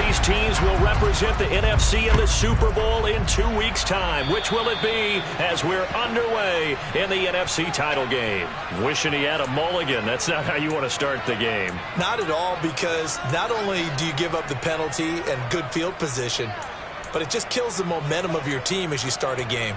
these teams will represent the NFC in the Super Bowl in 2 weeks' time. Which will it be as we're underway in the NFC title game? Wishing he had a mulligan. That's not how you want to start the game. Not at all, because not only do you give up the penalty and good field position, but it just kills the momentum of your team as you start a game.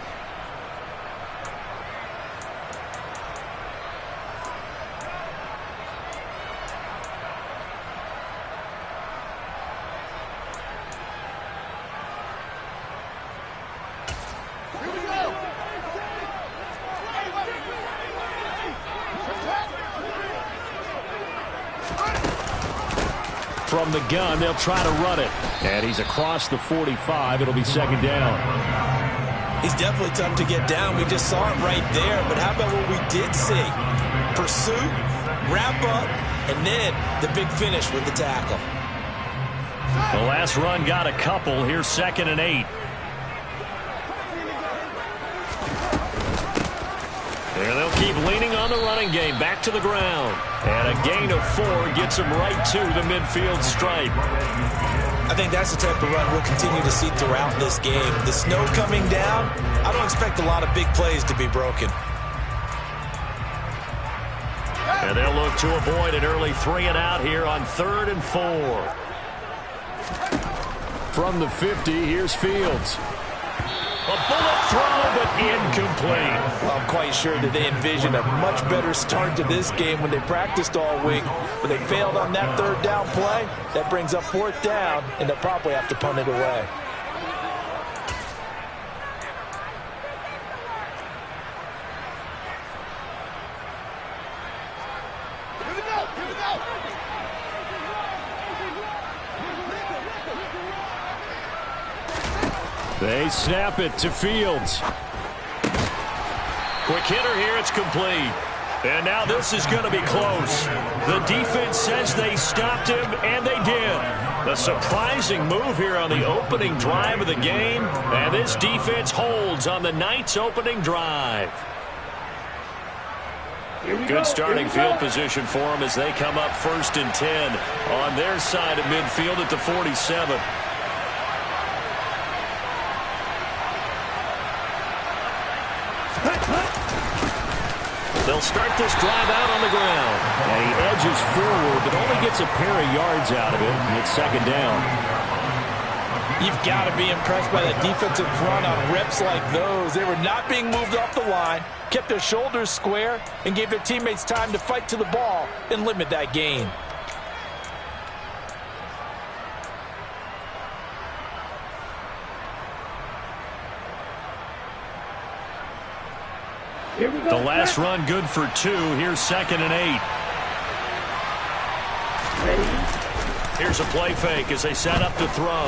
From the gun, they'll try to run it. And he's across the 45. It'll be second down. He's definitely tough to get down. We just saw it right there. But how about what we did see? Pursuit, wrap up, and then the big finish with the tackle. The last run got a couple. Here's 2nd and 8. And they'll keep leaning on the running game. Back to the ground. And a gain of 4 gets him right to the midfield stripe. I think that's the type of run we'll continue to see throughout this game. The snow coming down, I don't expect a lot of big plays to be broken. And they'll look to avoid an early 3 and out here on 3rd and 4. From the 50, here's Fields. A bullet throw, but incomplete. I'm quite sure that they envisioned a much better start to this game when they practiced all week. But they failed on that 3rd down play. That brings up 4th down, and they'll probably have to punt it away. They snap it to Fields. Quick hitter here, it's complete. And now this is going to be close. The defense says they stopped him, and they did. A surprising move here on the opening drive of the game, and this defense holds on the night's opening drive. Good starting field position for them as they come up 1st and 10 on their side of midfield at the 47. They'll start this drive out on the ground. And he edges forward, but only gets a pair of yards out of it. And it's 2nd down. You've got to be impressed by the defensive front on reps like those. They were not being moved off the line, kept their shoulders square, and gave their teammates time to fight to the ball and limit that gain. The last run good for 2. Here's 2nd and 8. Here's a play fake as they set up to throw.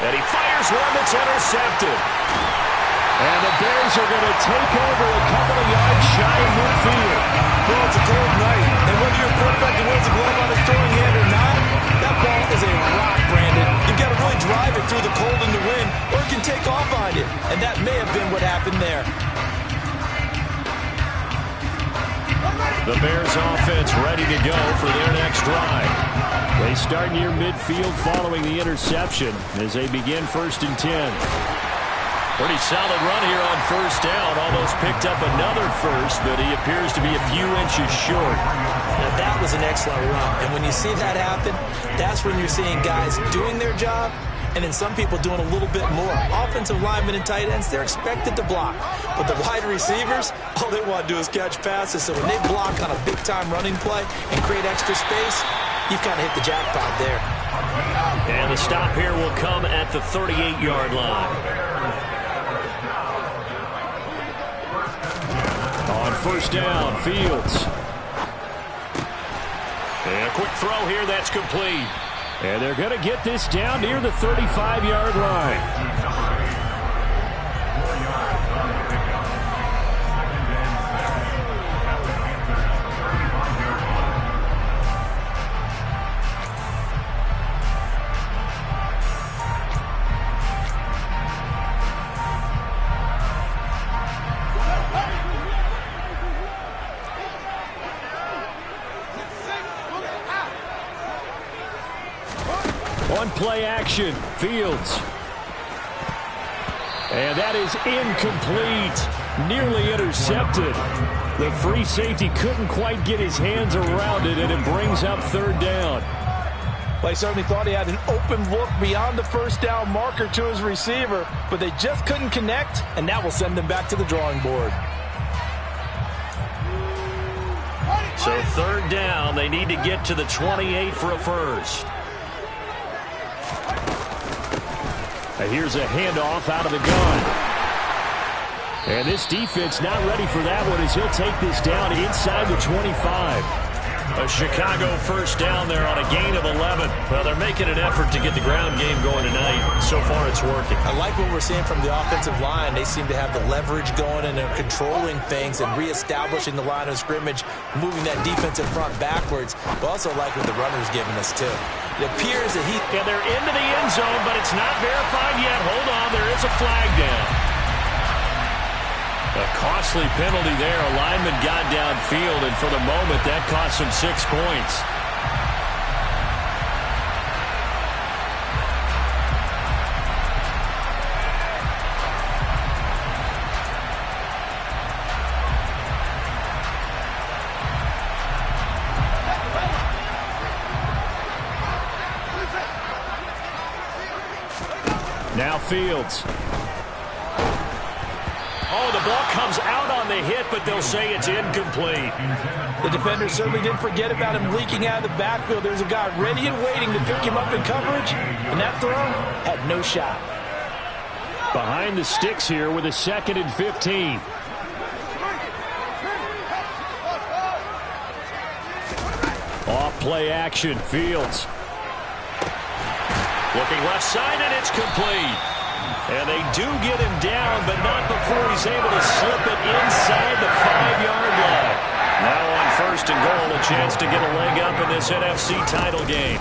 And he fires one that's intercepted. And the Bears are going to take over a couple of yards shy of midfield. Well, it's a cold night. And whether your quarterback wins a glove on his throwing hand or not, that ball is a rock, Brandon. You've got to really drive it through the cold and the wind, or it can take off on you. And that may have been what happened there. The Bears offense ready to go for their next drive. They start near midfield following the interception as they begin 1st and 10. Pretty solid run here on 1st down. Almost picked up another first, but he appears to be a few inches short. Now that was an excellent run. And when you see that happen, that's when you're seeing guys doing their job and then some people doing a little bit more. Offensive linemen and tight ends, they're expected to block. But the wide receivers, all they want to do is catch passes. So when they block on a big-time running play and create extra space, you've kind of hit the jackpot there. And the stop here will come at the 38-yard line. On 1st down, Fields. And a quick throw here, that's complete. And they're going to get this down near the 35-yard line. On play action, Fields. And that is incomplete. Nearly intercepted. The free safety couldn't quite get his hands around it, and it brings up third down. Well, he certainly thought he had an open look beyond the first down marker to his receiver, but they just couldn't connect, and that will send them back to the drawing board. So third down, they need to get to the 28 for a first. Here's a handoff out of the gun. And this defense not ready for that one as he'll take this down inside the 25. A Chicago first down there on a gain of 11. Well, they're making an effort to get the ground game going tonight. So far, it's working. I like what we're seeing from the offensive line. They seem to have the leverage going, and they're controlling things and reestablishing the line of scrimmage, moving that defensive front backwards. But also like what the runner's giving us, too. It appears that and they're into the end zone, but it's not verified yet. Hold on, there is a flag down. A costly penalty there. A lineman got downfield, and for the moment, that cost him 6 points. Now Fields. Oh, the ball comes out on the hit, but they'll say it's incomplete. The defender certainly didn't forget about him leaking out of the backfield. There's a guy ready and waiting to pick him up in coverage, and that throw had no shot. Behind the sticks here with a 2nd and 15. Off play action, Fields. Looking left side, and it's complete. And they do get him down, but not before he's able to slip it inside the 5-yard line. Now on 1st and goal, a chance to get a leg up in this NFC title game.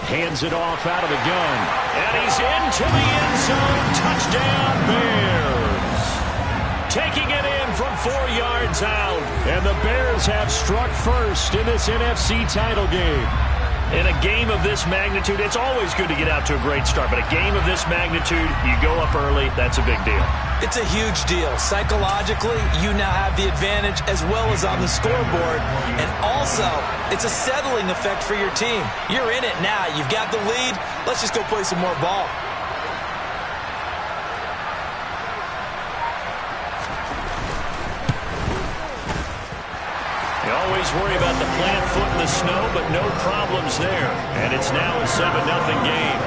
Hands it off out of the gun. And he's into the end zone. Touchdown, Bears. Taking it in from 4 yards out. And the Bears have struck first in this NFC title game. In a game of this magnitude, it's always good to get out to a great start, but a game of this magnitude, you go up early, that's a big deal. It's a huge deal. Psychologically, you now have the advantage as well as on the scoreboard, and also, it's a settling effect for your team. You're in it now. You've got the lead. Let's just go play some more ball. You always worry about the plant foot in the snow, but no problems there. And it's now a 7-0 game.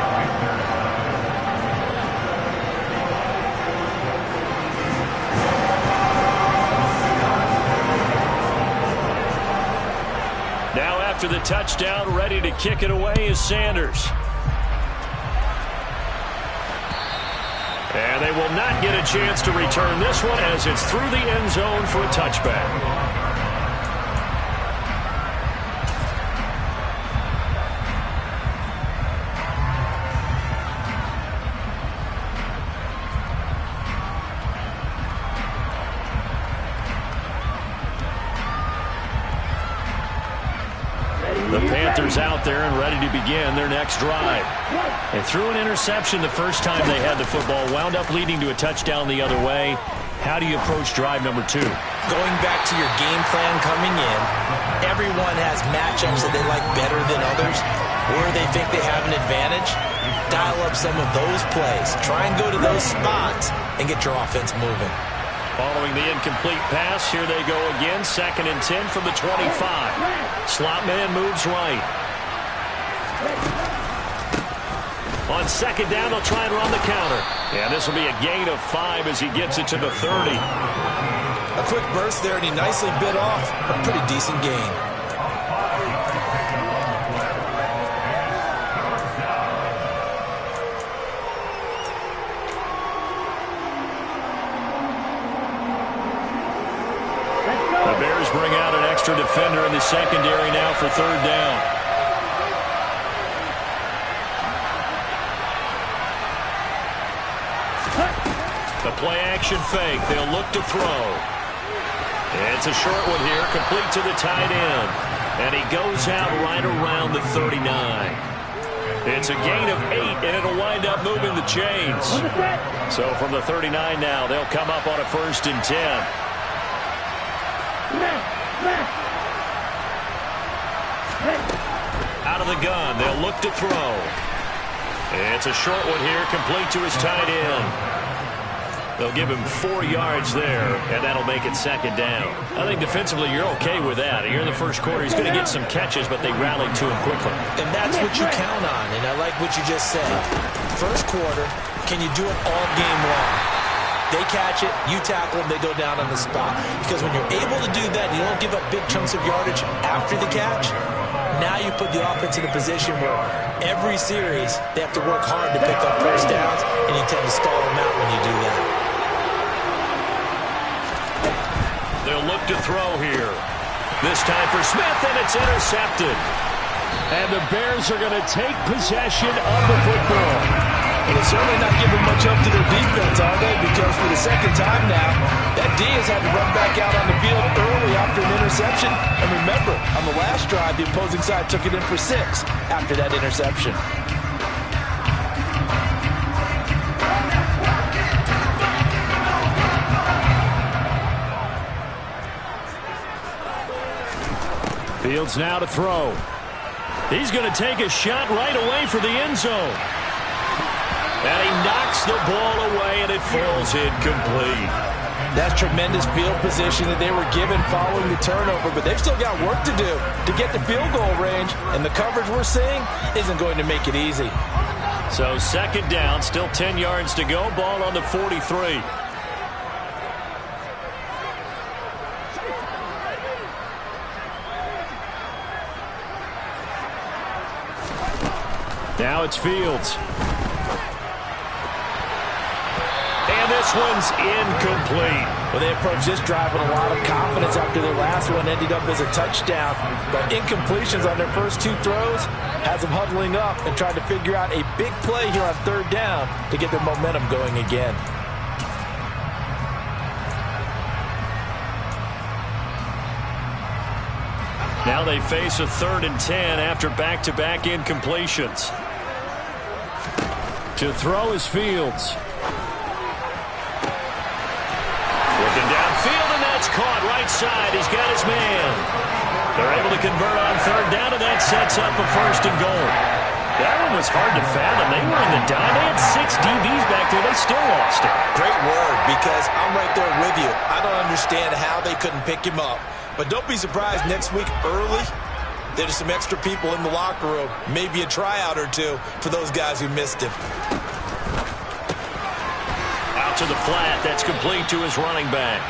Now after the touchdown, ready to kick it away is Sanders. And they will not get a chance to return this one as it's through the end zone for a touchback. The Panthers out there and ready to begin their next drive. They threw an interception the first time they had the football, wound up leading to a touchdown the other way. How do you approach drive number 2? Going back to your game plan coming in, everyone has matchups that they like better than others, or they think they have an advantage. Dial up some of those plays. Try and go to those spots and get your offense moving. Following the incomplete pass, here they go again. 2nd and 10 from the 25. Slot man moves right. On 2nd down, they'll try and run the counter. And this will be a gain of 5 as he gets it to the 30. A quick burst there, and he nicely bit off a pretty decent gain. The Bears bring out an extra defender in the secondary now for 3rd down. The play-action fake. They'll look to throw. It's a short one here, complete to the tight end. And he goes out right around the 39. It's a gain of 8, and it'll wind up moving the chains. So from the 39 now, they'll come up on a 1st and 10. Out of the gun, they'll look to throw. It's a short one here, complete to his tight end. They'll give him 4 yards there, and that'll make it 2nd down. I think defensively you're okay with that. Here in the first quarter, he's going to get some catches, but they rallied to him quickly. And that's what you count on, and I like what you just said. First quarter, can you do it all game long? They catch it, you tackle them, they go down on the spot. Because when you're able to do that, you don't give up big chunks of yardage after the catch. Now you put the offense in a position where every series they have to work hard to pick up first downs, and you tend to stall them out when you do that. They'll look to throw here. This time for Smith, and it's intercepted. And the Bears are going to take possession of the football. And they're certainly not giving much up to their defense, are they? Because for the second time now, that D has had to run back out on the field early after an interception. And remember, on the last drive, the opposing side took it in for 6 after that interception. Fields now to throw. He's going to take a shot right away for the end zone. And he knocks the ball away, and it falls incomplete. That's tremendous field position that they were given following the turnover, but they've still got work to do to get the field goal range, and the coverage we're seeing isn't going to make it easy. So 2nd down, still 10 yards to go, ball on the 43. Now it's Fields. And this one's incomplete. Well, they approached this drive with a lot of confidence after their last one ended up as a touchdown. But incompletions on their first 2 throws has them huddling up and trying to figure out a big play here on 3rd down to get their momentum going again. Now they face a 3rd and 10 after back-to-back incompletions. To throw is Fields. Looking downfield, and that's caught right side. He's got his man. They're able to convert on 3rd down, and that sets up a 1st and goal. That one was hard to fathom. They were in the dime. They had 6 DBs back there. They still lost it. Great word, because I'm right there with you. I don't understand how they couldn't pick him up. But don't be surprised next week early, there's some extra people in the locker room. Maybe a tryout or 2 for those guys who missed him. Out to the flat. That's complete to his running back.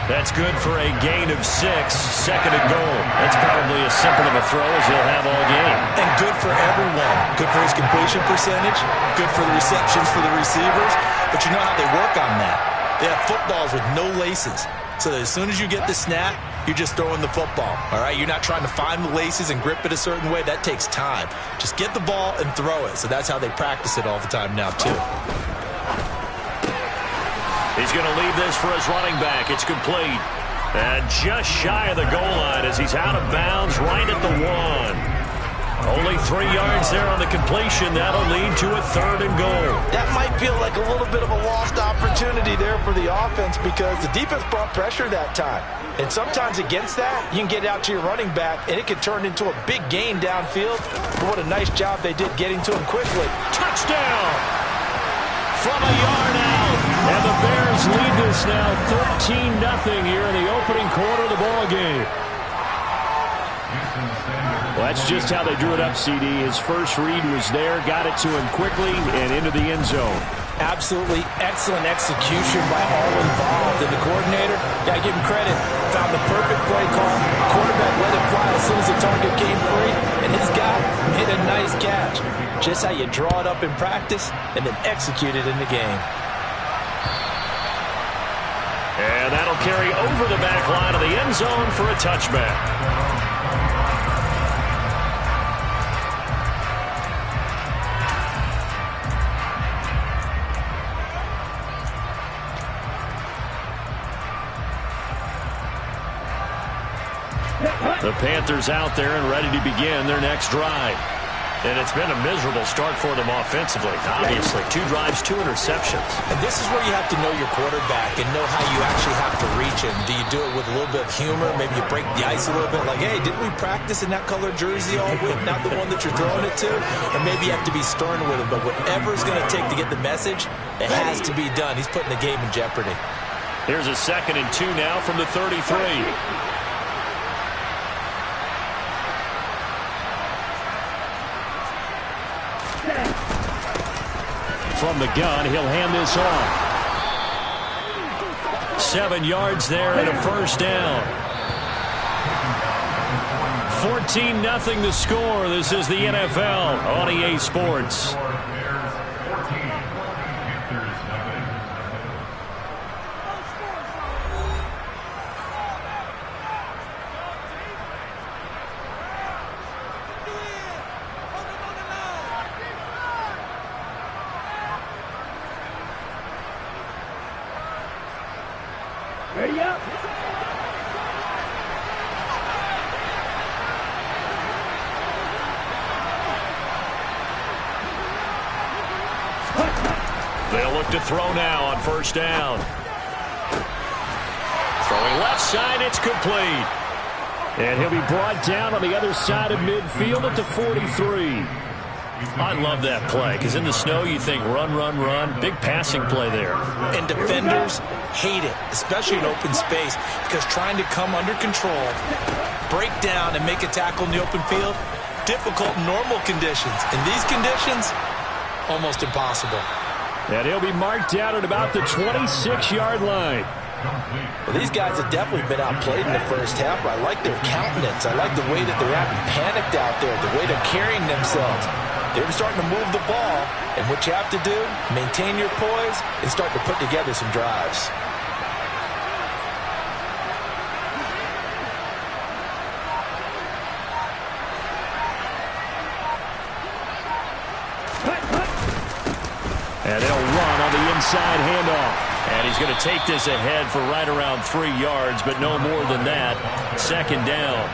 That's good for a gain of 6. 2nd and goal. That's probably as simple of a throw as he'll have all game. And good for everyone. Good for his completion percentage. Good for the receptions for the receivers. But you know how they work on that. They have footballs with no laces. So that as soon as you get the snap, you're just throwing the football. All right? You're not trying to find the laces and grip it a certain way. That takes time. Just get the ball and throw it. So that's how they practice it all the time now, too. He's going to leave this for his running back. It's complete. And just shy of the goal line as he's out of bounds right at the 1. Only 3 yards there on the completion. That'll lead to a 3rd and goal. That might feel like a little bit of a lost opportunity there for the offense because the defense brought pressure that time. And sometimes against that, you can get out to your running back, and it can turn into a big gain downfield. But what a nice job they did getting to him quickly. Touchdown! From a yard out. And the Bears lead this now 13-0 here in the opening quarter of the ball game. Well, that's just how they drew it up, CD. His first read was there, got it to him quickly, and into the end zone. Absolutely excellent execution by all involved. And the coordinator, got to give him credit, found the perfect play call. Quarterback let it fly as soon as the target came free, and his guy made a nice catch. Just how you draw it up in practice and then execute it in the game. And that'll carry over the back line of the end zone for a touchback. The Panthers out there and ready to begin their next drive. And it's been a miserable start for them offensively. Obviously, 2 drives, 2 interceptions. And this is where you have to know your quarterback and know how you actually have to reach him. Do you do it with a little bit of humor? Maybe you break the ice a little bit. Like, hey, didn't we practice in that color jersey all week? Not the one that you're throwing it to? Or maybe you have to be stern with him. But whatever it's going to take to get the message, it has to be done. He's putting the game in jeopardy. Here's a 2nd and 2 now from the 33. From the gun, he'll hand this off. 7 yards there and a 1st down. 14-0 the score. This is the NFL on EA Sports. Ready up. They'll look to throw now on 1st down. Throwing left side, it's complete. And he'll be brought down on the other side of midfield at the 43. I love that play, because in the snow you think run, run, run. Big passing play there. And defenders hate it, especially in open space, because trying to come under control, break down, and make a tackle in the open field, difficult in normal conditions. In these conditions, almost impossible. And he'll be marked out at about the 26-yard line. Well, these guys have definitely been outplayed in the first half, but I like their countenance. I like the way that they're acting panicked out there, the way they're carrying themselves. They're starting to move the ball, and what you have to do, maintain your poise and start to put together some drives. And they'll run on the inside handoff. And he's going to take this ahead for right around 3 yards, but no more than that. 2nd down.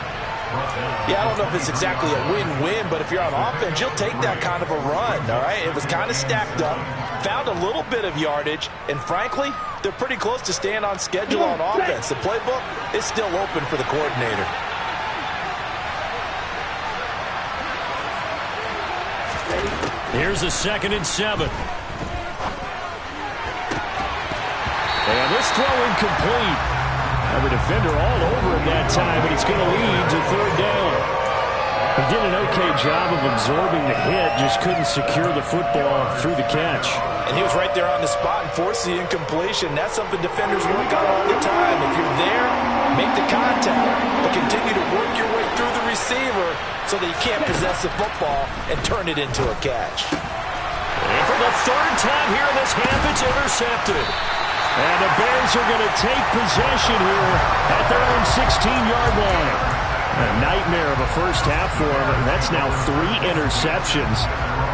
Yeah, I don't know if it's exactly a win-win, but if you're on offense, you'll take that kind of a run, all right? It was kind of stacked up, found a little bit of yardage, and frankly, they're pretty close to staying on schedule on offense. The playbook is still open for the coordinator. Here's a 2nd and 7. And this throw incomplete. And the defender all over him that time, but it's going to lead to 3rd down. He did an okay job of absorbing the hit, just couldn't secure the football through the catch. And he was right there on the spot and forced the incompletion. That's something defenders work on all the time. If you're there, make the contact, but continue to work your way through the receiver so that you can't possess the football and turn it into a catch. And for the 3rd time here in this half, it's intercepted. And the Bears are going to take possession here at their own 16-yard line. A nightmare of a first half for him. That's now 3 interceptions.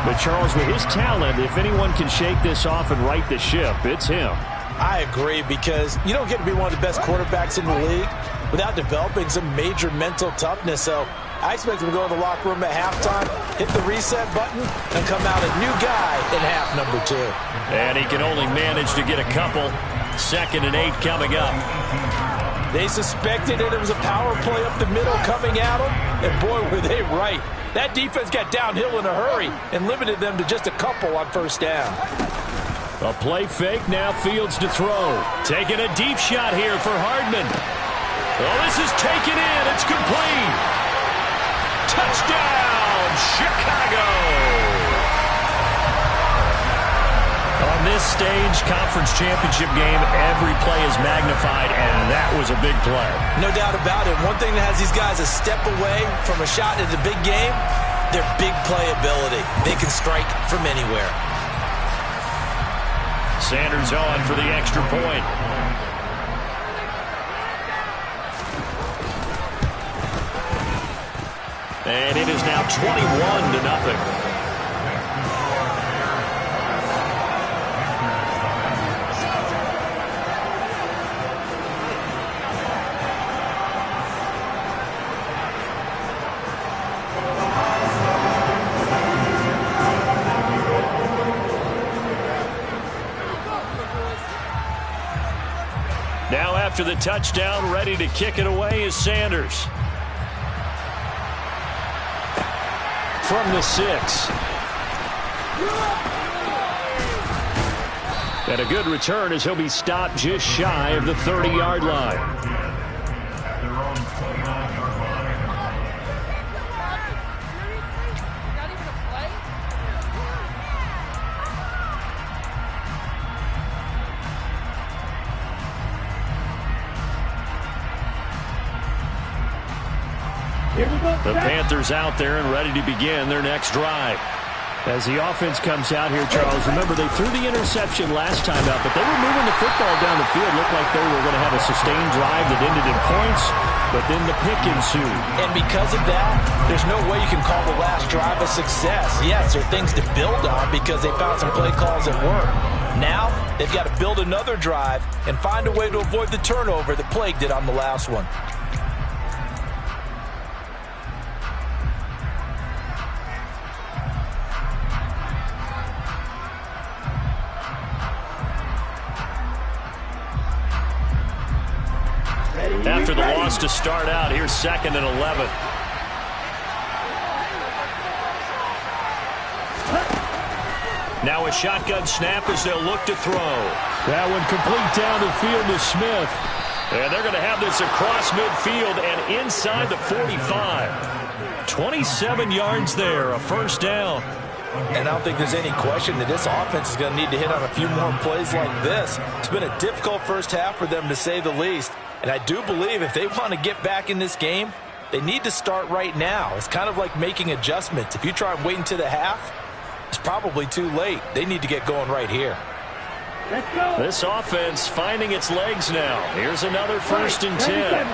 But Charles, with his talent, if anyone can shake this off and right the ship, it's him. I agree, because you don't get to be one of the best quarterbacks in the league without developing some major mental toughness. So I expect him to go to the locker room at halftime, hit the reset button, and come out a new guy in half number 2. And he can only manage to get a couple. 2nd and 8 coming up. They suspected it was a power play up the middle coming at them, and boy, were they right. That defense got downhill in a hurry and limited them to just a couple on 1st down. A play fake, now Fields to throw. Taking a deep shot here for Hardman. Oh, this is taken in. It's complete. Touchdown, Chicago. On this stage, conference championship game, every play is magnified, and that was a big play. No doubt about it. One thing that has these guys a step away from a shot at the big game, their big play ability. They can strike from anywhere. Sanders on for the extra point. And it is now 21-0. after the touchdown. Ready to kick it away is Sanders. From the 6. And a good return as he'll be stopped just shy of the 30-yard line. The Panthers out there and ready to begin their next drive. As the offense comes out here, Charles, remember they threw the interception last time out, but they were moving the football down the field. Looked like they were going to have a sustained drive that ended in points, but then the pick ensued. And because of that, there's no way you can call the last drive a success. Yes, there are things to build on because they found some play calls that work. Now, they've got to build another drive and find a way to avoid the turnover that plagued it on the last one. After the loss to start out, here's 2nd and 11. Now a shotgun snap as they'll look to throw. That one complete down the field to Smith. And they're going to have this across midfield and inside the 45. 27 yards there, a first down. And I don't think there's any question that this offense is going to need to hit on a few more plays like this. It's been a difficult first half for them, to say the least. And I do believe if they want to get back in this game, they need to start right now. It's kind of like making adjustments. If you try and wait until the half, it's probably too late. They need to get going right here. Let's go. This offense finding its legs now. Here's another 1st and 10.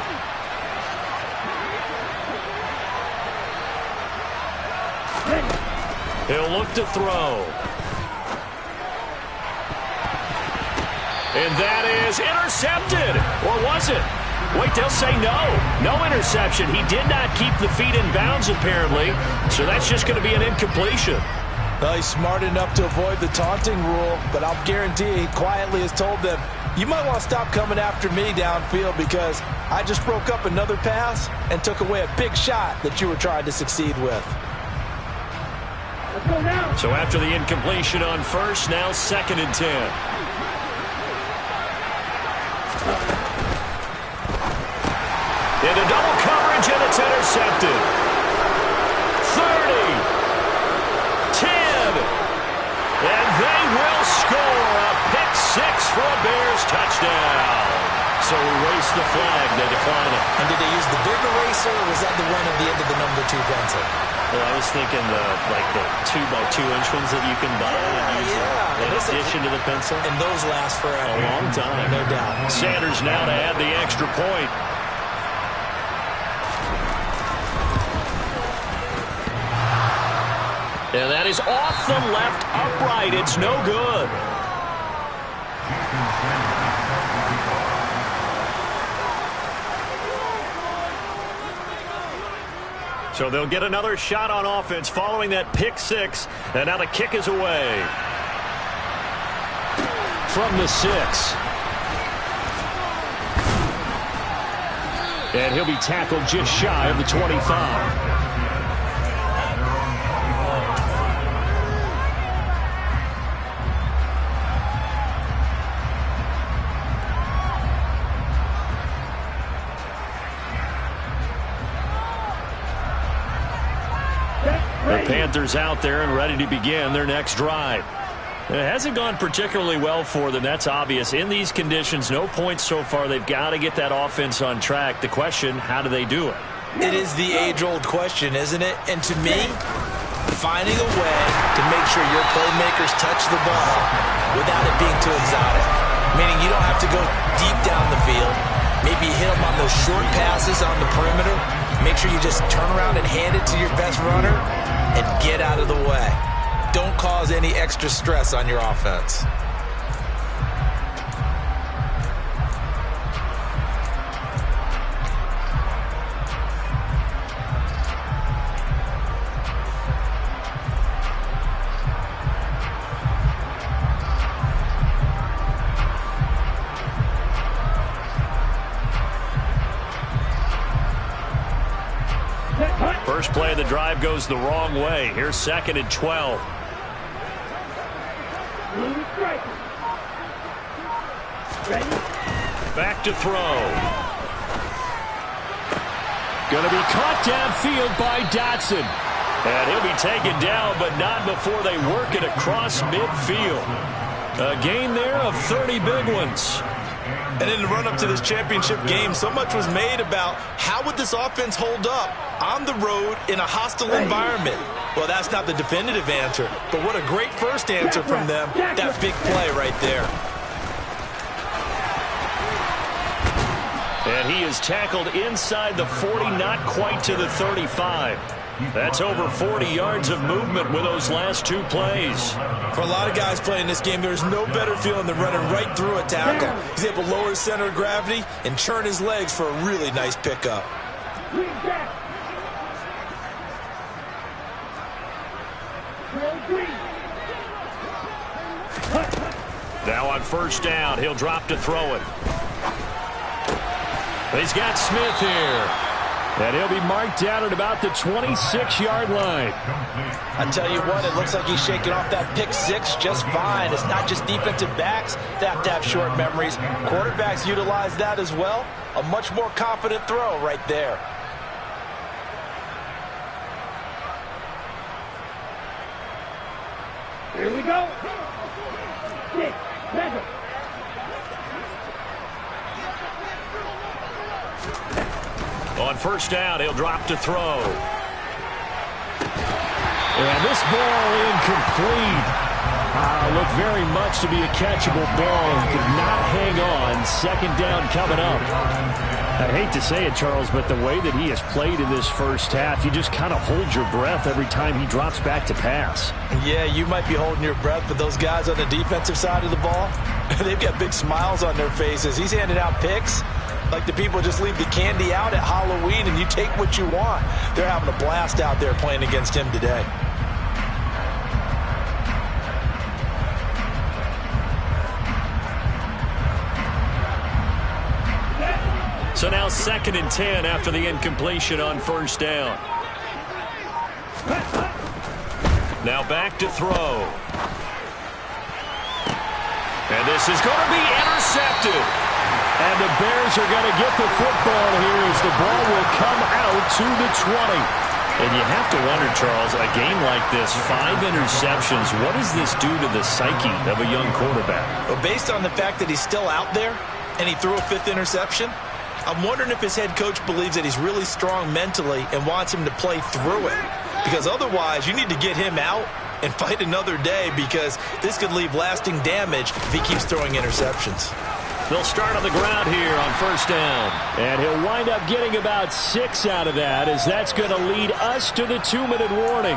He'll look to throw. And that is intercepted. Or was it? Wait, they'll say no. No interception. He did not keep the feet in bounds, apparently. So that's just going to be an incompletion. Well, he's smart enough to avoid the taunting rule, but I'll guarantee he quietly has told them, you might want to stop coming after me downfield because I just broke up another pass and took away a big shot that you were trying to succeed with. Let's go now. So after the incompletion on 1st, now 2nd and 10. Into double coverage, and it's intercepted. 30, 10, and they will score a pick 6 for a Bears touchdown. So erase the flag, they decline it. And did they use the big eraser, or was that the one at the end of the number 2 pencil? Well, I was thinking the 2x2-inch ones that you can buy and use in addition to the pencil. And those last forever. A long time. No doubt. Sanders now to add the extra point. And that is off the left upright. It's no good. So they'll get another shot on offense following that pick 6. And now the kick is away. From the 6. And he'll be tackled just shy of the 25. The Panthers out there and ready to begin their next drive. It hasn't gone particularly well for them. That's obvious. In these conditions, no points so far. They've got to get that offense on track. The question, how do they do it? It is the age-old question, isn't it? And to me, finding a way to make sure your playmakers touch the ball without it being too exotic. Meaning you don't have to go deep down the field. Maybe you hit them on those short passes on the perimeter. Make sure you just turn around and hand it to your best runner and get out of the way. Don't cause any extra stress on your offense. First play of the drive goes the wrong way. Here's 2nd and 12. Back to throw. Going to be caught downfield by Dotson. And he'll be taken down, but not before they work it across midfield. A gain there of 30 big ones. And in the run-up to this championship game, so much was made about how would this offense hold up on the road in a hostile environment. Well, that's not the definitive answer, but what a great first answer from them. That big play right there. And he is tackled inside the 40, not quite to the 35. That's over 40 yards of movement with those last 2 plays. For a lot of guys playing this game, there's no better feeling than running right through a tackle. He's able to lower his center of gravity and churn his legs for a really nice pickup. Now on first down, he'll drop to throw it. He's got Smith here. And he'll be marked down at about the 26-yard line. I tell you what, it looks like he's shaking off that pick 6 just fine. It's not just defensive backs that have to have short memories. Quarterbacks utilize that as well. A much more confident throw right there. Here we go. 6, 7. On first down, he'll drop to throw. And this ball incomplete. Looked very much to be a catchable ball. Could not hang on. 2nd down coming up. I hate to say it, Charles, but the way that he has played in this first half, you just kind of hold your breath every time he drops back to pass. Yeah, you might be holding your breath, but those guys on the defensive side of the ball, they've got big smiles on their faces. He's handing out picks like the people just leave the candy out at Halloween and you take what you want. They're having a blast out there playing against him today. So now 2nd and 10 after the incompletion on first down. Now back to throw. And this is going to be intercepted. And the Bears are going to get the football here as the ball will come out to the 20. And you have to wonder, Charles, a game like this, 5 interceptions, what does this do to the psyche of a young quarterback? Well, based on the fact that he's still out there and he threw a 5th interception, I'm wondering if his head coach believes that he's really strong mentally and wants him to play through it. Because otherwise, you need to get him out and fight another day because this could leave lasting damage if he keeps throwing interceptions. They'll start on the ground here on first down. And he'll wind up getting about 6 out of that, as that's going to lead us to the 2-minute warning.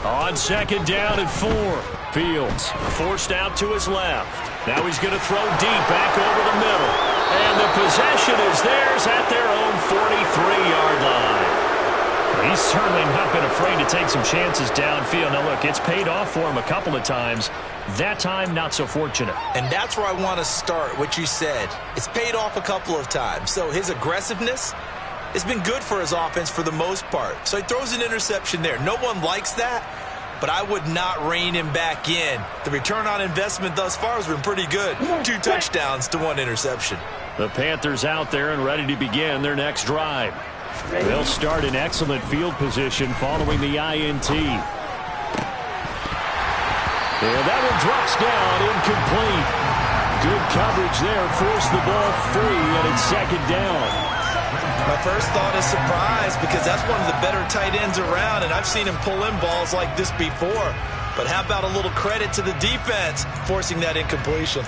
On 2nd down and 4. Fields forced out to his left. Now he's going to throw deep back over the middle. And the possession is theirs at their own 43-yard line. He's certainly not been afraid to take some chances downfield. Now, look, it's paid off for him a couple of times. That time, not so fortunate. And that's where I want to start, what you said. It's paid off a couple of times. So his aggressiveness has been good for his offense for the most part. So he throws an interception there. No one likes that, but I would not rein him back in. The return on investment thus far has been pretty good. 2 touchdowns to 1 interception. The Panthers out there and ready to begin their next drive. They'll start in excellent field position following the INT. And that one drops down, incomplete. Good coverage there, forced the ball free, and it's 2nd down. My first thought is surprise because that's one of the better tight ends around, and I've seen him pull in balls like this before. But how about a little credit to the defense forcing that incompletion?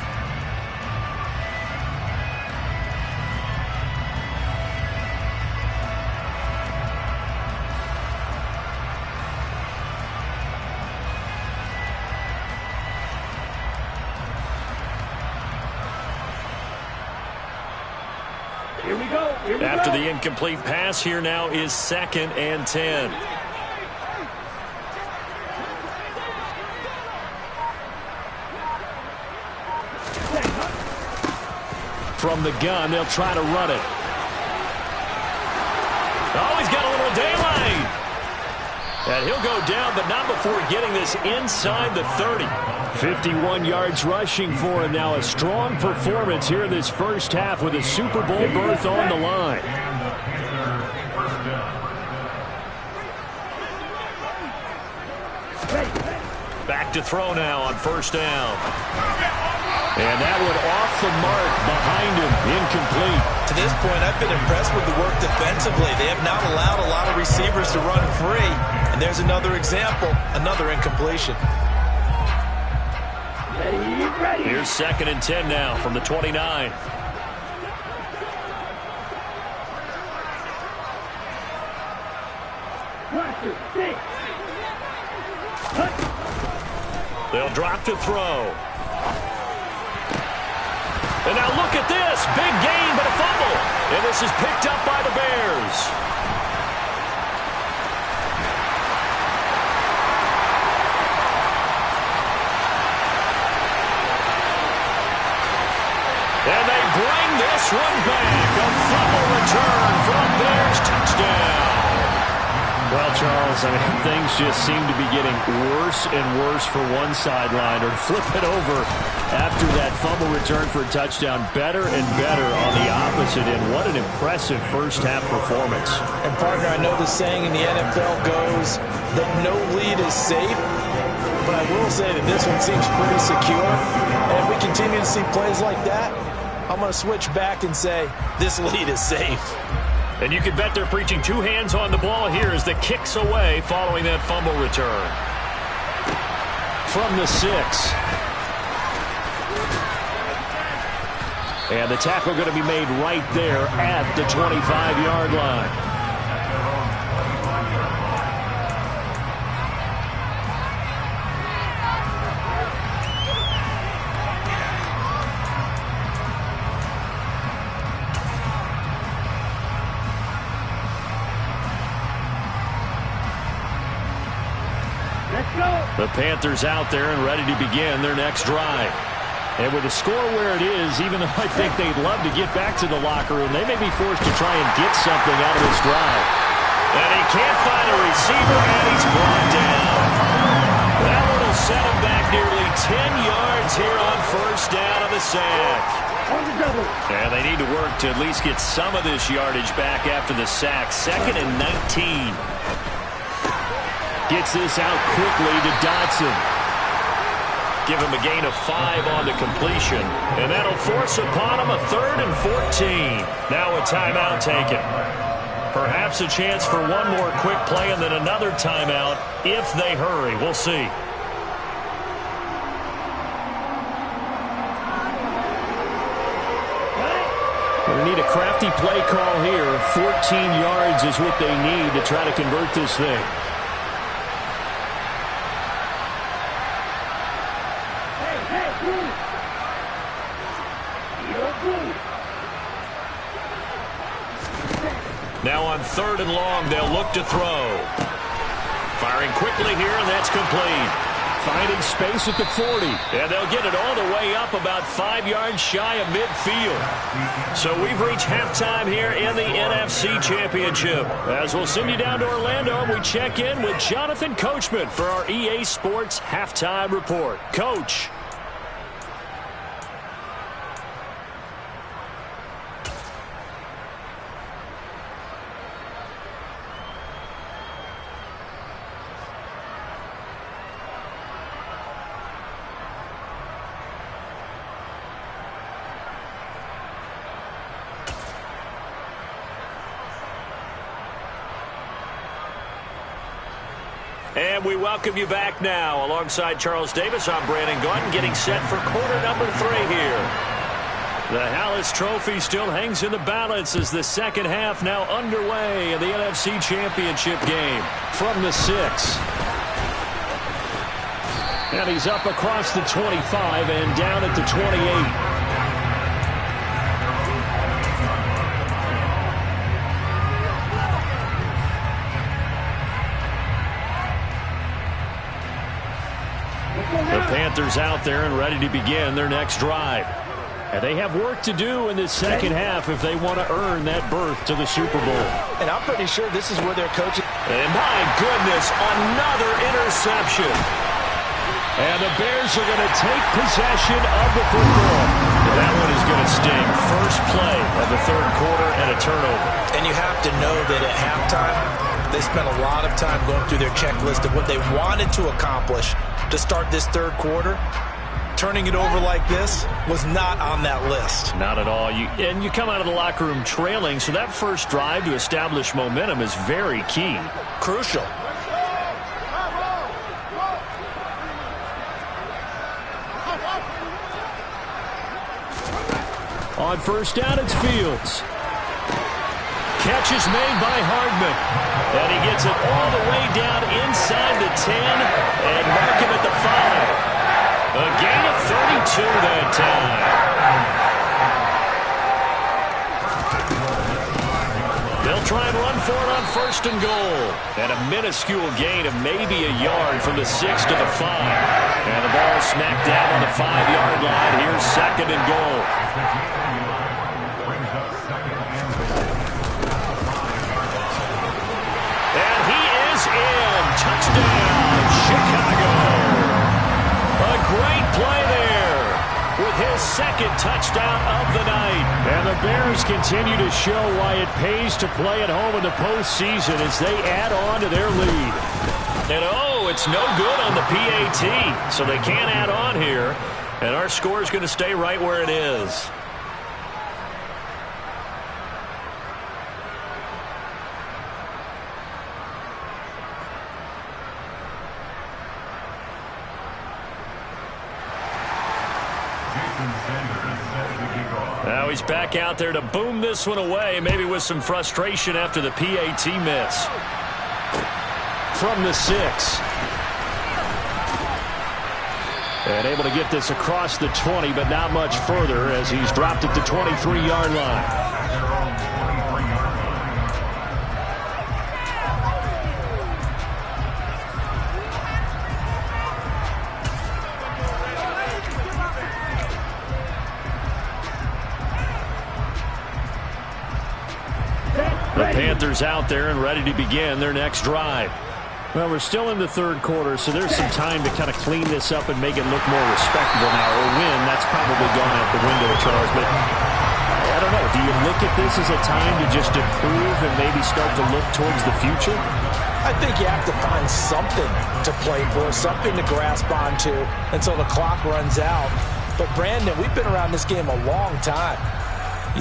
After the incomplete pass, here now is 2nd and 10. From the gun, they'll try to run it. Oh, he's got a little daylight. And he'll go down, but not before getting this inside the 30. 51 yards rushing for him now. A strong performance here in this first half with a Super Bowl berth on the line. Back to throw now on 1st down. And that one off the mark behind him, incomplete. To this point, I've been impressed with the work defensively. They have not allowed a lot of receivers to run free. And there's another example, another incompletion. Here's 2nd and 10 now from the 29. They'll drop to throw. And now look at this. Big gain, but a fumble. And this is picked up by the Bears. And they bring this one back. A fumble return for a Bears touchdown. Well, Charles, I mean, things just seem to be getting worse and worse for one sideline. Or flip it over after that fumble return for a touchdown. Better and better on the opposite end. What an impressive first-half performance. And, partner, I know the saying in the NFL goes that no lead is safe. But I will say that this one seems pretty secure. And if we continue to see plays like that, I'm going to switch back and say this lead is safe. And you can bet they're preaching 2 hands on the ball here as the kick's away following that fumble return. From the 6. And the tackle going to be made right there at the 25-yard line. The Panthers out there and ready to begin their next drive. And with the score where it is, even though I think they'd love to get back to the locker room, they may be forced to try and get something out of this drive. And he can't find a receiver, and he's brought down. That one will set him back nearly 10 yards here on 1st down on the sack. And they need to work to at least get some of this yardage back after the sack. 2nd and 19. Gets this out quickly to Dotson. Give him a gain of 5 on the completion. And that'll force upon him a 3rd and 14. Now a timeout taken. Perhaps a chance for one more quick play and then another timeout if they hurry. We'll see. They need a crafty play call here. 14 yards is what they need to try to convert this thing. Now on 3rd and long, they'll look to throw. Firing quickly here, and that's complete. Finding space at the 40. And they'll get it all the way up about 5 yards shy of midfield. So we've reached halftime here in the NFC Championship. As we'll send you down to Orlando, and we check in with Jonathan Coachman for our EA Sports Halftime Report. Coach. And we welcome you back now. Alongside Charles Davis, I'm Brandon Gaudin, getting set for quarter number 3 here. The Hallis Trophy still hangs in the balance as the second half now underway in the NFC Championship game. From the 6. And he's up across the 25 and down at the 28. Panthers out there and ready to begin their next drive. And they have work to do in this second half if they want to earn that berth to the Super Bowl. And I'm pretty sure this is where their coach... And my goodness, another interception. And the Bears are going to take possession of the football. And that one is going to sting. First play of the third quarter and a turnover. And you have to know that at halftime, they spent a lot of time going through their checklist of what they wanted to accomplish to start this third quarter. Turning it over like this was not on that list. Not at all. And you come out of the locker room trailing, so that first drive to establish momentum is very key. Crucial. On first down, it's Fields. Catch is made by Hardman. And he gets it all the way down inside the 10 and mark him at the 5. A gain of 32 that time. They'll try and run for it on first and goal. And a minuscule gain of maybe a yard from the 6 to the 5. And the ball smacked down on the 5-yard line. Here's second and goal. And he is in. Touchdown, Chicago. A great play there with his second touchdown of the night. And the Bears continue to show why it pays to play at home in the postseason as they add on to their lead. And oh, it's no good on the PAT, so they can't add on here. And our score is going to stay right where it is. Now he's back out there to boom this one away, maybe with some frustration after the PAT miss. From the 6. And able to get this across the 20, but not much further as he's dropped at the 23-yard line. The Panthers out there and ready to begin their next drive. Well, we're still in the third quarter, so there's some time to kind of clean this up and make it look more respectable now. A win, that's probably gone out the window, Charles. But I don't know. Do you look at this as a time to just improve and maybe start to look towards the future? I think you have to find something to play for, something to grasp onto until the clock runs out. But, Brandon, we've been around this game a long time.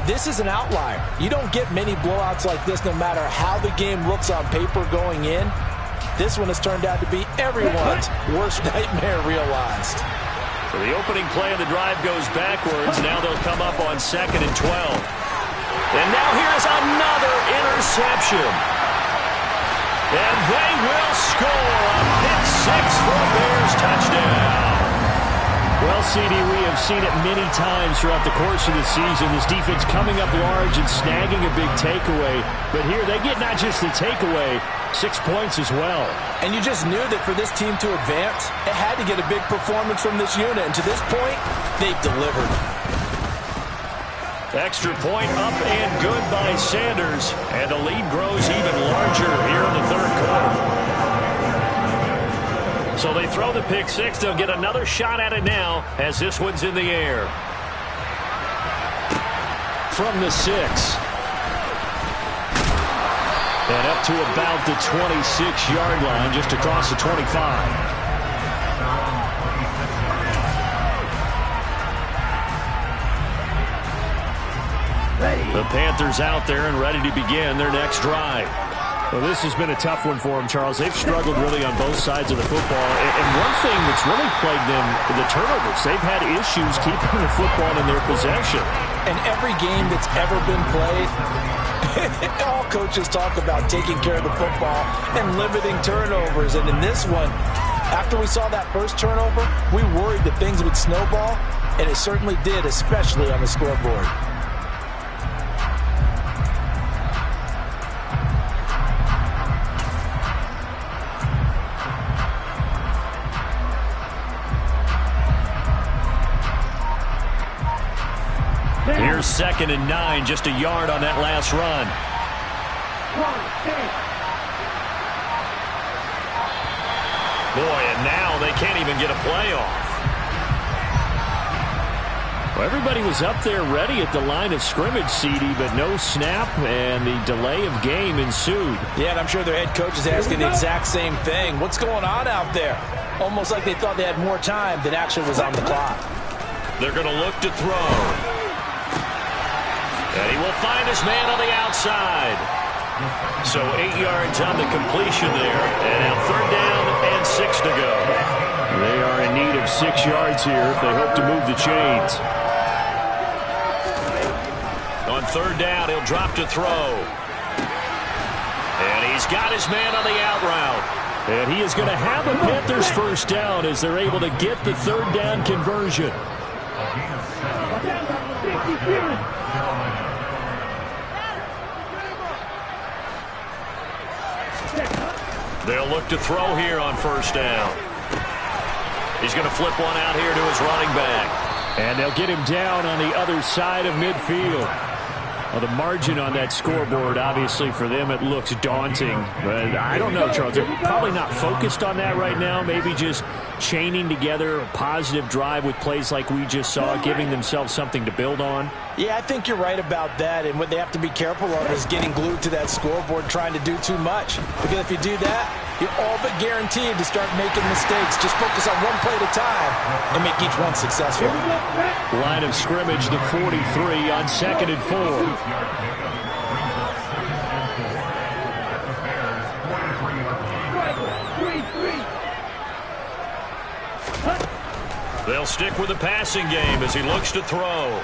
This is an outlier. You don't get many blowouts like this no matter how the game looks on paper going in. This one has turned out to be everyone's worst nightmare realized. So the opening play of the drive goes backwards. Now they'll come up on 2nd and 12. And now here's another interception. And they will score a pick 6 for a Bears touchdown. Well, CD, we have seen it many times throughout the course of the season. This defense coming up large and snagging a big takeaway. But here they get not just the takeaway, 6 points as well. And you just knew that for this team to advance, it had to get a big performance from this unit. And to this point, they've delivered. Extra point up and good by Sanders. And the lead grows even larger here in the third quarter. So they throw the pick 6. They'll get another shot at it now as this one's in the air. From the 6. And up to about the 26-yard line, just across the 25. The Panthers out there and ready to begin their next drive. Well, this has been a tough one for them, Charles. They've struggled really on both sides of the football. And one thing that's really plagued them, the turnovers. They've had issues keeping the football in their possession. And every game that's ever been played, all coaches talk about taking care of the football and limiting turnovers. And in this one, after we saw that first turnover, we worried that things would snowball, and it certainly did, especially on the scoreboard. Here's 2nd and 9, just a yard on that last run. Boy, and now they can't even get a play off. Well, everybody was up there ready at the line of scrimmage, CD, but no snap, and the delay of game ensued. Yeah, and I'm sure their head coach is asking the exact same thing. What's going on out there? Almost like they thought they had more time than actually was on the clock. They're going to look to throw. And he will find his man on the outside. So 8 yards on the completion there. And now 3rd down and 6 to go. They are in need of 6 yards here if they hope to move the chains. On 3rd down, he'll drop to throw. And he's got his man on the out route. And he is going to have a Panthers first down as they're able to get the 3rd down conversion. They'll look to throw here on 1st down. He's going to flip one out here to his running back. And they'll get him down on the other side of midfield. Well, the margin on that scoreboard, obviously, for them, it looks daunting. But I don't know, Charles. They're probably not focused on that right now. Maybe just chaining together a positive drive with plays like we just saw, giving themselves something to build on. Yeah, I think you're right about that. And what they have to be careful of is getting glued to that scoreboard, trying to do too much. Because if you do that, you're all but guaranteed to start making mistakes. Just focus on one play at a time and make each one successful. Line of scrimmage, the 43 on 2nd and 4. They'll stick with the passing game as he looks to throw.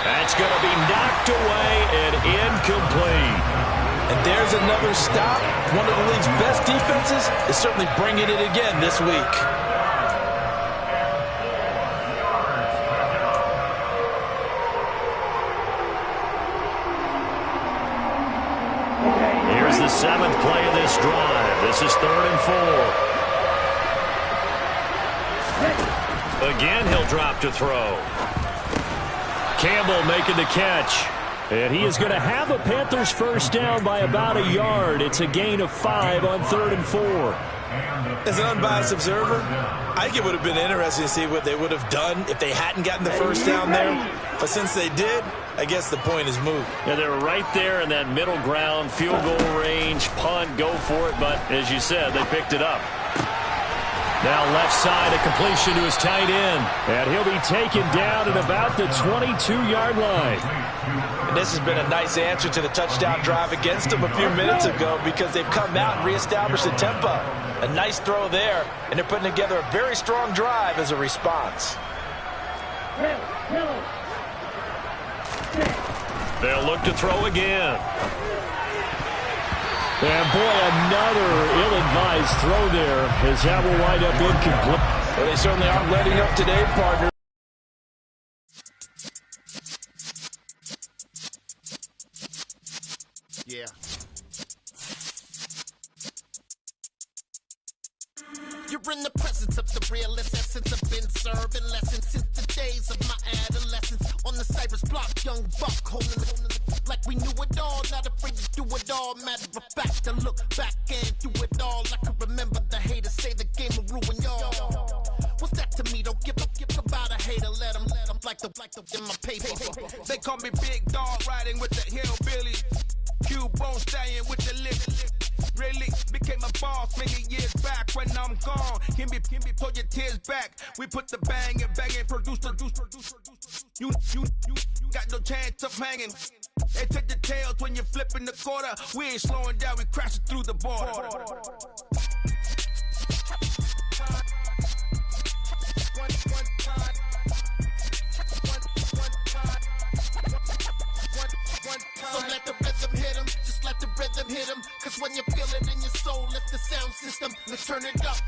That's going to be knocked away and incomplete. And there's another stop. One of the league's best defenses is certainly bringing it again this week. Here's the 7th play of this drive. This is 3rd and 4. Again, he'll drop to throw. Campbell making the catch. And he is going to have a Panthers first down by about a yard. It's a gain of 5 on 3rd and 4. As an unbiased observer, I think it would have been interesting to see what they would have done if they hadn't gotten the first down there. But since they did, I guess the point is moot. Yeah, they were right there in that middle ground, field goal range, punt, go for it. But as you said, they picked it up. Now left side, a completion to his tight end. And he'll be taken down at about the 22-yard line. And this has been a nice answer to the touchdown drive against them a few minutes ago because they've come out and reestablished the tempo. A nice throw there, and they're putting together a very strong drive as a response. They'll look to throw again. And boy, another ill-advised throw there as that will wind up incomplete. Well, they certainly aren't letting up today, partner. Yeah. You're in the presence of the realest essence. I've been serving lessons since the days of my adolescence. On the Cypress block, young buck holding it like we knew it all. Not afraid to do it all. Matter of fact, to look back and do it all. I can remember the haters say the game will ruin y'all. What's that to me? Don't give about a hater. Let them like the in my paper. They call me Big Dog, riding with the hillbilly. Cubone staying with the lip. Really became a boss many years back. When I'm gone, can be pull your tears back. We put the bang and produce. You got no chance of hanging. They take the tails when you're flipping the quarter. We ain't slowing down, we crashing through the border. So let the rhythm hit 'em, just let the rhythm hit 'em. Cause when you feel it in your soul, lift the sound system. Let's turn it up,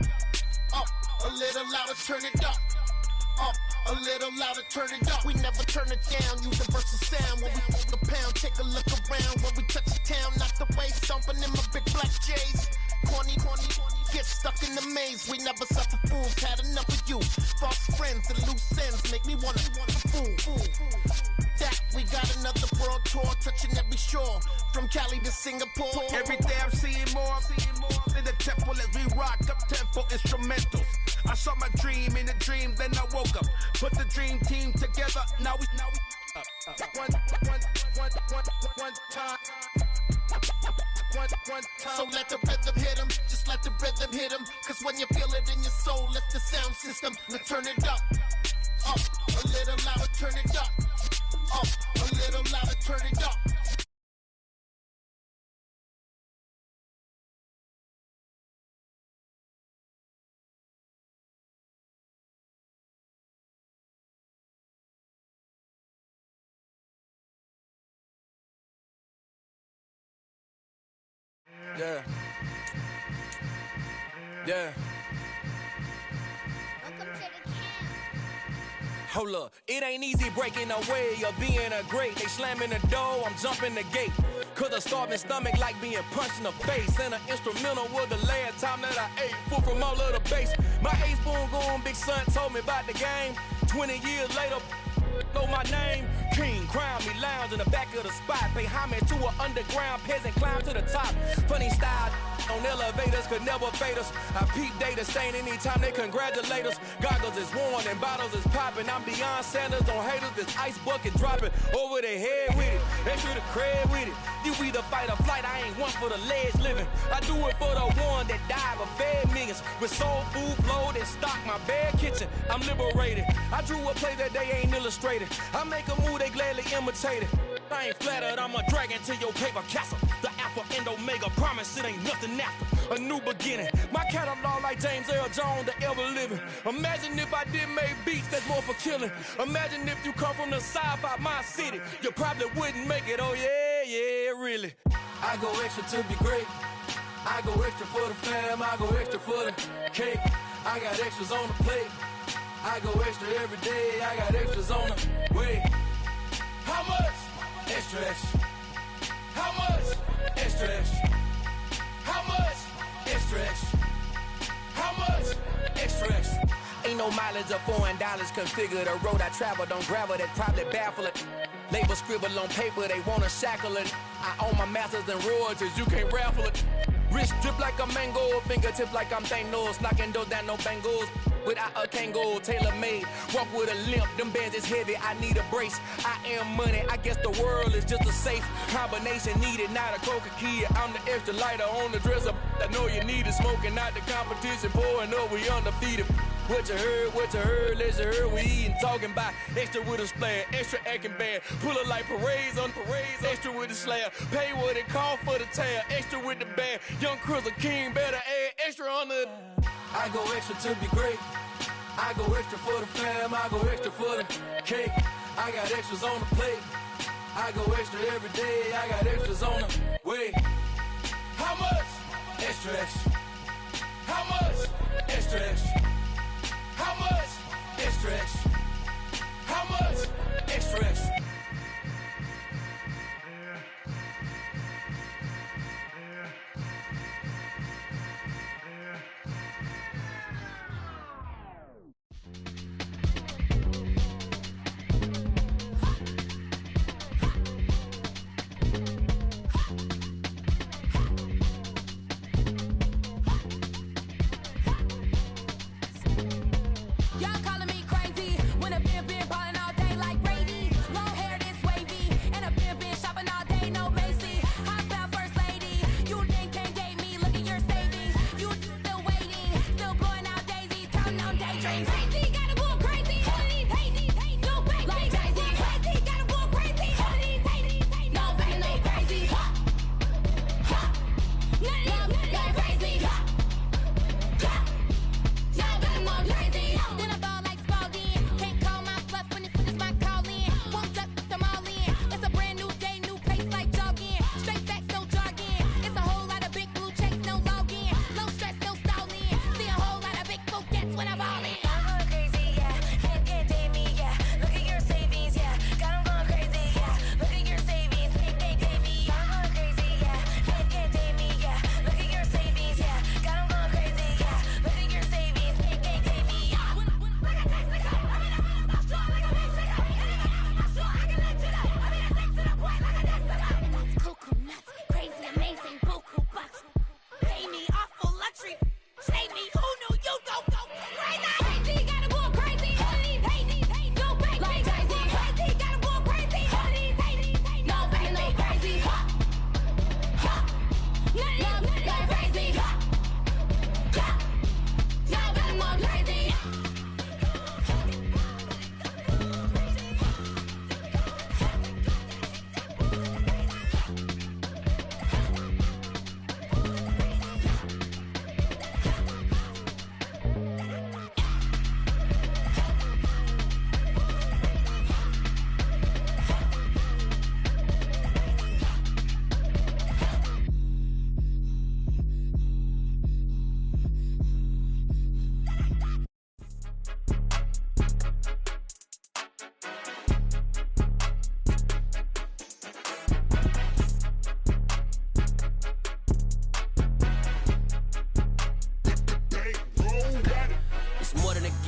a little louder, turn it up, a little louder, turn it up. We never turn it down, universal sound. When we hold the pound, take a look around. When we touch the town, knock the way, stomping in my big black J's. Corny, get stuck in the maze. We never suffer fools, had enough of you. false friends and loose ends make me wanna fool. That we got another world tour touching every shore from Cali to Singapore. Every day I'm seeing more in the temple as we rock up tempo instrumentals. I saw my dream in a dream, then I woke up. Put the dream team together. Now we one time. So let the rhythm hit 'em, just let the rhythm hit 'em. Cause when you feel it in your soul, let the sound system, now turn it up, a little louder, turn it up, a little louder, turn it up. Yeah. Yeah. Welcome to the camp. Hold up, it ain't easy breaking away or being a great. They slamming the door, I'm jumping the gate. Cause a starving stomach like being punched in the face. And an instrumental was the last time that I ate. Full from all of the bass. My ace boom goon, big son told me about the game. 20 years later, know my name. King, crown me, lounge in the back of the spot. Pay homage to an underground peasant, climb to the top. Funny style on elevators could never fade us. I peep data stain anytime they congratulate us. Goggles is worn and bottles is popping. I'm Deion Sanders on haters, this ice bucket dropping over their head with it. They should have cred with it. You either fight or flight, I ain't one for the ledge living. I do it for the one that died but fed millions. With soul food flowed and stocked my bad kitchen. I'm liberated. I drew a play that they ain't illustrated. I make a move, they gladly imitate it. I ain't flattered, I'm a dragon to your paper castle. The Alpha and Omega, promise it ain't nothing after. A new beginning. My catalog like James Earl Jones, the ever living. Imagine if I did make beats that's more for killing. Imagine if you come from the sci-fi, my city. You probably wouldn't make it, oh yeah, really. I go extra to be great. I go extra for the fam, I go extra for the cake. I got extras on the plate. I go extra every day, I got extras on the way. How much? Extra, extra. How much? Extra, extra. How much? Extra, extra. How much? Extra, extra. Ain't no mileage of $4 configure the road I travel. Don't gravel, that probably baffle it. Label scribble on paper, they wanna shackle it. I own my masters and royalties, you can't raffle it. Wrist drip like a mango, fingertips like I'm Thanos. Knocking those down, no bangles. Without a Kango, tailor-made. Walk with a limp, them bands is heavy, I need a brace. I am money, I guess the world is just a safe combination needed, not a coca key. I'm the extra lighter on the dresser. I know you need it, smoking out the competition, pouring up, we undefeated. What you heard, let's heard, we eating, talking about extra with a splash, extra acting bad. Pull it like parades on parades, extra with the slab. Pay what it cost for the tab, extra with the bag. Young Crizzle King, better add extra on the. I go extra to be great. I go extra for the fam, I go extra for the cake. I got extras on the plate. I go extra every day, I got extras on the way. How much? Extra, extra. How much? Extra, extra. How much? Extra, extra. How much? Extra, extra.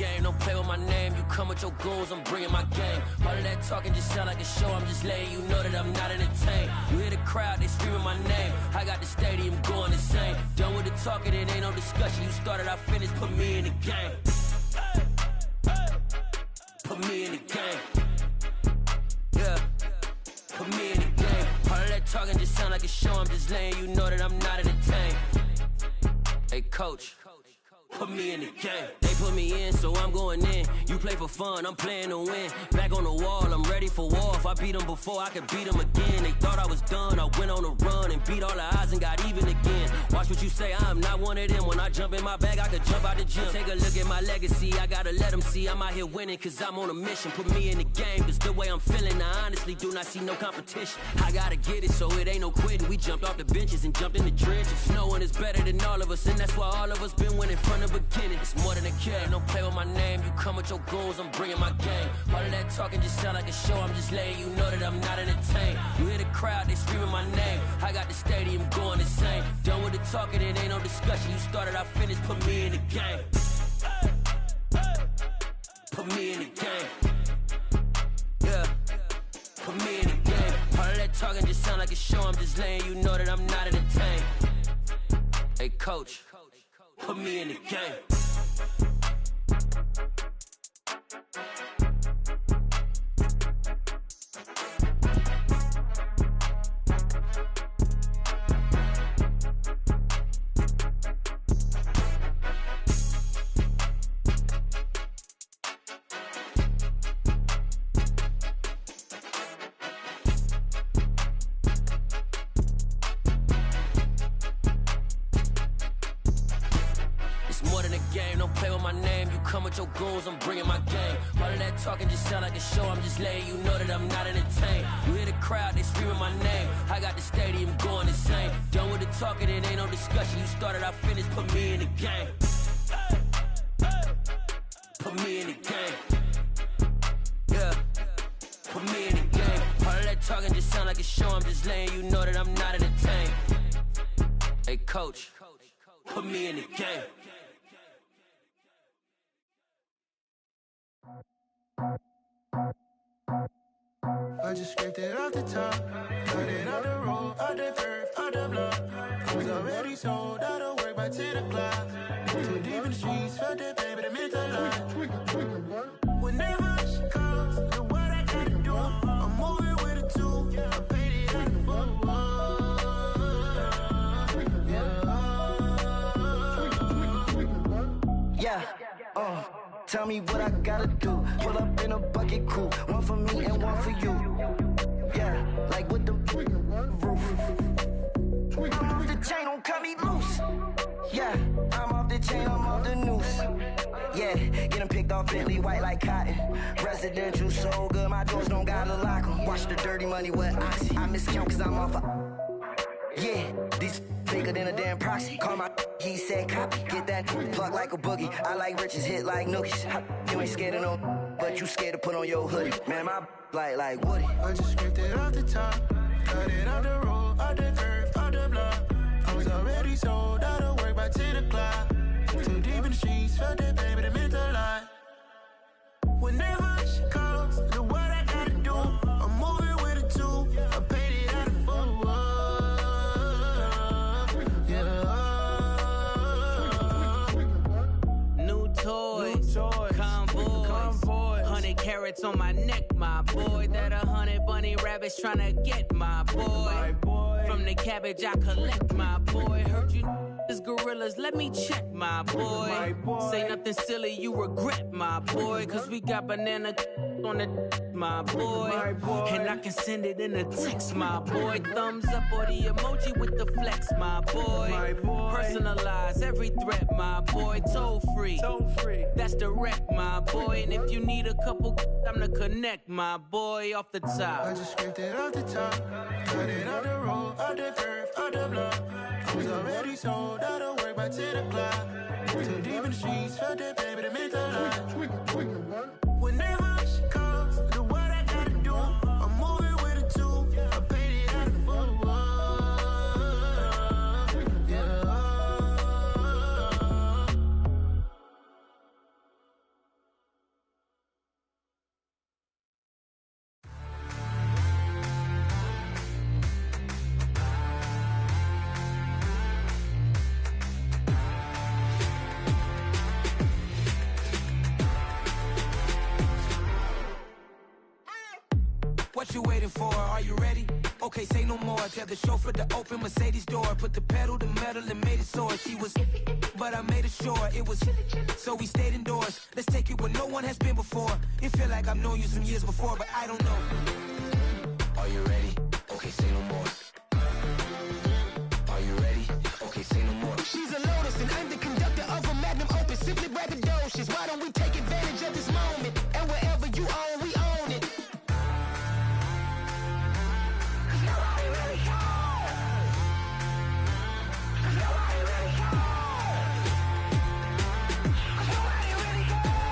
game, don't play with my name. You come with your goons, I'm bringing my game. All of that talking just sound like a show, I'm just letting you know that I'm not entertained. You hear the crowd, they screaming my name. I got the stadium going insane. Done with the talking, it ain't no discussion. You started, I finished, put me in the game. Put me in the game. Yeah, put me in the game. All of that talking just sound like a show, I'm just letting you know that I'm not entertained. Hey, coach, put me in the game. They put me in, so I'm going in. You play for fun, I'm playing to win. Back on the wall, I'm ready for war. If I beat them before, I could beat them again. They thought I was done, I went on a run and beat all the odds and got even again. Watch what you say, I'm not one of them. When I jump in my bag, I could jump out the gym. Take a look at my legacy, I gotta let them see I'm out here winning, cause I'm on a mission. Put me in the game, cause the way I'm feeling, I honestly do not see no competition. I gotta get it, so it ain't no quitting. We jumped off the benches and jumped in the trenches. No one is better than all of us, and that's why all of us been winning from the beginning. It's more than a game, don't play with my name. You come with your goons, I'm bringing my game. All of that talking just sound like a show, I'm just letting you know that I'm not entertained. You hear the crowd, they screaming my name. I got the stadium going insane. Done with the talking, it ain't no discussion. You started, I finished, put me in the game. Put me in the game. Yeah, put me in the game. All of that talking just sound like a show, I'm just letting you know that I'm not entertained. Hey coach, put me in the game. Your goals, I'm bringing my game. All of that talking just sound like a show, I'm just letting you know that I'm not entertained. You hear the crowd, they screaming my name. I got the stadium going insane. Done with the talking, it ain't no discussion. You started, I finished, put me in the game. Put me in the game. Yeah, put me in the game. All of that talking just sound like a show, I'm just letting you know that I'm not entertained. Hey coach, put me in the game. I just scraped it off the top, cut it off the road, off the curve, off the block. I was already sold out of work by 10 o'clock. Too deep in the streets, felt that pain, but it meant a lot. When that rush comes, know what I gotta do. I'm moving with a two, I paid it out the full. Yeah, tell me what I gotta do. Pull up in a bucket crew, one for me and one for you. Yeah, like with the roof. I'm off the chain, don't cut me loose. Yeah, I'm off the chain, I'm off the noose. Yeah, getting picked off Bentley, white like cotton. Residential so good, my doors don't gotta lock 'em. Watch the dirty money with oxy. I miscount cause I'm off a... Yeah, these bigger than a damn proxy. Call my he said copy. Get that plug like a boogie. I like riches, hit like nookies. You ain't scared of no, but you scared to put on your hoodie. Man, my like Woody. I just scraped it off the top, cut it off the road, off the curve, off the block. I was already sold out of work by 10 o'clock. Too deep in the streets, felt that pain, but it meant a lot. When that rush comes, know what I gotta do. I'm moving with a two, I paid it out of full. Convoy, 100 carats on my neck, my boy. That 100 bunny rabbits tryna get my boy. From the cabbage I collect, my boy. Heard you gorillas, let me check, my boy. Say nothing silly, you regret, my boy. Cause we got banana on the my boy. And I can send it in a text, my boy. Thumbs up or the emoji with the flex, my boy. Personalize every threat, my boy. Toll free. That's direct, my boy. And if you need a couple, I'm the connect, my boy. Off the top. I just scraped it off the top, cut it off the road, off the curve, off the block. I was already sold out of work by 10 o'clock. Too deep in the streets, felt that pain, but it meant a lot. When that rush comes, know what I gotta do. I'm moving with a two, I paid it out of full. you waiting for? Are you ready? Okay, say no more. Tell the chauffeur to open Mercedes door. Put the pedal to metal and made it soar. She was, but I made it sure it was. So we stayed indoors. Let's take it where no one has been before. It feel like I've known you some years before, but I don't know. Are you ready? Okay, say no more. Are you ready? Okay, say no more. She's a lotus and I'm the conductor of a magnum opus. Simply braggadocious. Why don't we take advantage of this moment? And wherever you own, we own it. Nobody really cares. Nobody really cares. Nobody really cares.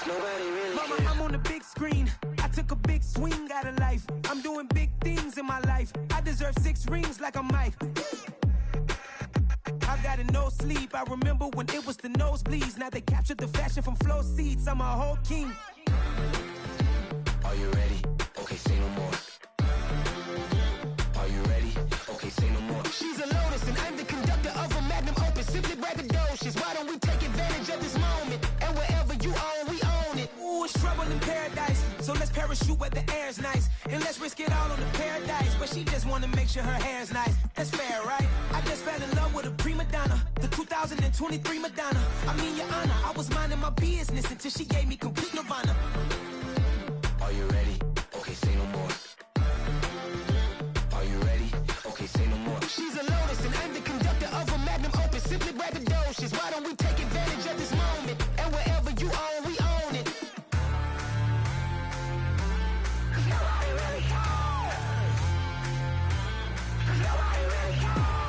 Nobody really cares. Mama, I'm on the big screen. I took a big swing out of life. I'm doing big things in my life. I deserve 6 rings like I'm Mike. I've got no sleep. I remember when it was the nosebleeds. Now they captured the fashion from flow seats. I'm a whole king. Are you ready? Okay, say no more. Are you ready? Okay, say no more. She's a lotus and I'm the conductor of a magnum opus. Simply braggadocious. Why don't we take advantage of this moment? And wherever you own, we own it. Ooh, it's trouble in paradise. So let's parachute where the air's nice. And let's risk it all on the paradise. But she just wanna make sure her hair's nice. That's fair, right? I just fell in love with a prima donna. The 2023 Madonna. I mean, your honor, I was minding my business until she gave me complete nirvana. Are you ready? Okay, say no more. Are you ready? Okay, say no more. She's a lotus and I'm the conductor of a magnum opus. Simply braggadocious. Why don't we take advantage of this moment? And wherever you own, we own it. Nobody really cares. Nobody really cares.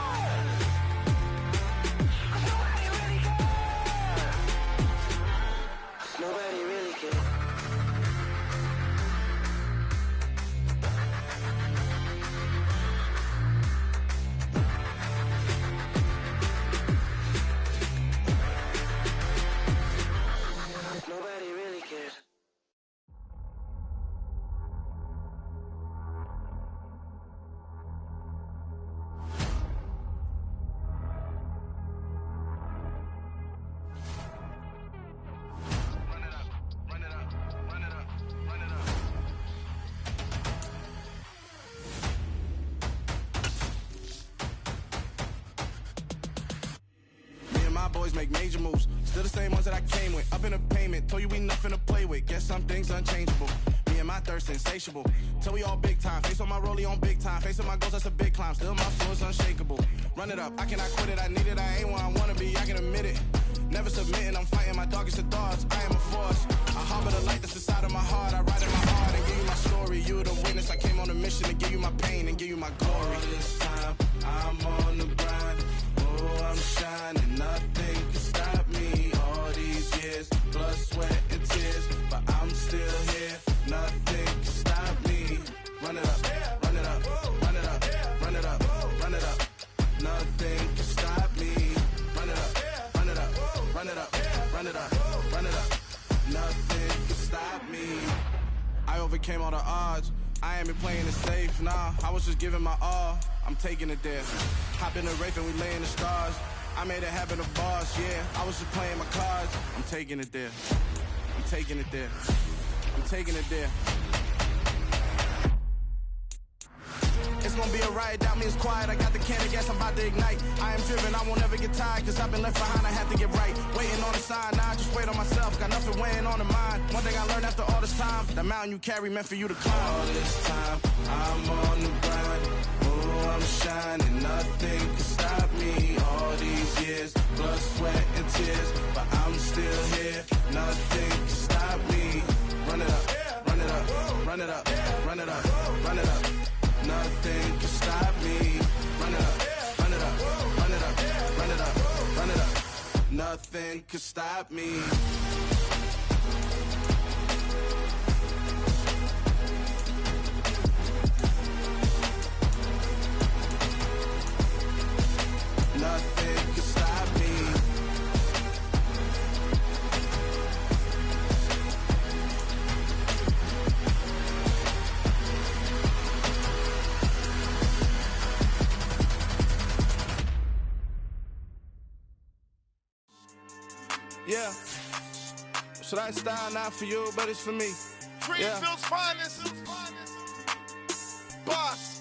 Nobody really cares. Nobody really cares. Nobody really cares. Me and my boys make major moves. Still the same ones that I came with. Up in a payment, told you we nothing to play with. Guess some things unchangeable. Me and my thirst insatiable. Till we all big time. Face on my rollie on big time. Facing my goals, that's a big climb. Still my flow is unshakable. Run it up, I cannot quit it. I need it, I ain't where I wanna be, I can admit it. Never submitting, I'm fighting my darkest of thoughts. I am a force. I harbor the light that's inside of my heart. I write in my heart and give you my story. You were the witness. I came on a mission to give you my pain and give you my glory. All this time, I'm on the grind. Oh, I'm shining. Nothing can stop me. All these years, blood, sweat, and tears. But I'm still here. Nothing can stop me. Run it up, run it up, run it up, run it up, run it up. Nothing can stop me. Run it up, run it up, run it up, run it up, run it up. Nothing can stop me. I overcame all the odds. I ain't been playing it safe, nah. I was just giving my all. I'm taking it there. Hop in the Wraith and we lay in the stars. I made it happen to boss, yeah. I was just playing my cards. I'm taking it there. I'm taking it there. I'm taking it there. It's gonna be a riot, doubt me it's quiet. I got the can of gas, I'm about to ignite. I am driven, I won't ever get tired, cause I've been left behind, I have to get right. Waiting on a sign, now I just wait on myself. Got nothing weighing on the mind. One thing I learned after all this time, the mountain you carry meant for you to climb. All this time, I'm on the grind. Oh, I'm shining, nothing can stop me. All these years, blood, sweat, and tears. But I'm still here, nothing can stop me. Run it up, run it up, run it up, run it up, run it up. Nothing can stop me. Run it up, run it up, run it up, run it up, run it up. Nothing can stop me. Nothing can stop me. Yeah. So that style not for you, but it's for me. Greenville's finest. Boss.